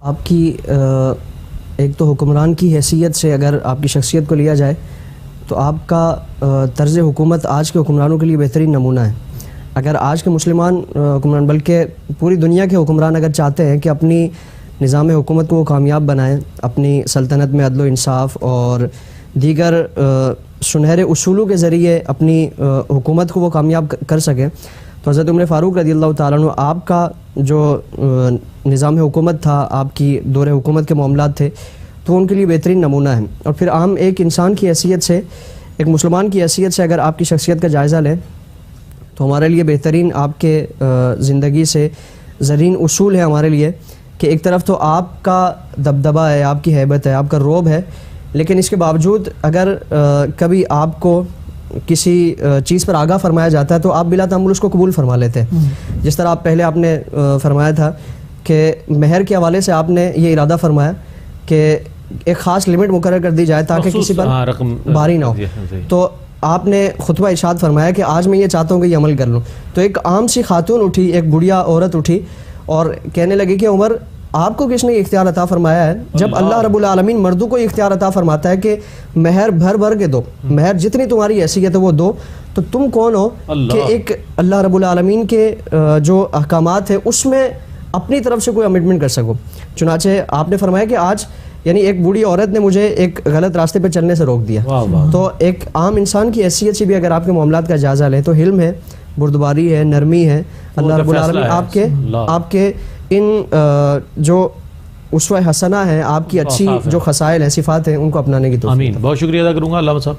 آپ کی ایک تو حکمران کی حیثیت سے اگر آپ کی شخصیت کو لیا جائے تو آپ کا طرز حکومت آج کے حکمرانوں کے لیے بہترین نمونہ ہے۔ اگر آج کے مسلمان حکمران بلکہ پوری دنیا کے حکمران اگر چاہتے ہیں کہ اپنی نظام حکومت کو وہ کامیاب بنائیں، اپنی سلطنت میں عدل و انصاف اور دیگر سنہرے اصولوں کے ذریعے اپنی حکومت کو وہ کامیاب کر سکیں، تو حضرت عمر فاروق رضی اللہ تعالیٰ عنہ آپ کا جو نظام حکومت تھا، آپ کی دور حکومت کے معاملات تھے، تو ان کے لیے بہترین نمونہ ہیں۔ اور پھر عام ایک انسان کی حیثیت سے، ایک مسلمان کی حیثیت سے اگر آپ کی شخصیت کا جائزہ لیں تو ہمارے لیے بہترین آپ کے زندگی سے زرین اصول ہے ہمارے لیے کہ ایک طرف تو آپ کا دبدبہ ہے، آپ کی ہیبت ہے، آپ کا رعب ہے، لیکن اس کے باوجود اگر کبھی آپ کو کسی چیز پر آگاہ فرمایا جاتا ہے تو آپ بلا تعمل اس کو قبول فرما لیتے ہیں۔ جس طرح آپ نے فرمایا تھا کہ مہر کے حوالے سے آپ نے یہ ارادہ فرمایا کہ ایک خاص لمٹ مقرر کر دی جائے تاکہ کسی پر بھاری نہ ہو، تو آپ نے خطبہ ارشاد فرمایا کہ آج میں یہ چاہتا ہوں کہ یہ عمل کر لوں۔ تو ایک عام سی خاتون اٹھی، ایک بڑھیا عورت اٹھی اور کہنے لگی کہ عمر، آپ کو کس نے اختیار عطا فرمایا ہے؟ جب اللہ رب العالمین مردوں کو اختیار عطا فرماتا ہے کہ مہر بھر بھر کے دو، مہر جتنی تمہاری حیثیت ہے وہ دو، تو تم کون ہو کہ ایک اللہ رب العالمین کے جو احکامات ہیں اس میں اپنی طرف سے کوئی امنڈمنٹ کر سکو؟ چنانچہ آپ نے فرمایا کہ آج یعنی ایک بوڑھی عورت نے مجھے ایک غلط راستے پہ چلنے سے روک دیا۔ تو ایک عام انسان کی حیثیت سے بھی اگر آپ کے معاملات کا جائزہ لیں تو حلم ہے، بردباری ہے، نرمی ہے۔ اللہ رب العالمین آپ کے ان جو اسوہ حسنہ ہیں، آپ کی اچھی جو خصائل ہیں، صفات ہیں، ان کو اپنانے کی توفیق۔ آمین۔ بہت شکریہ ادا کروں گا علامہ صاحب۔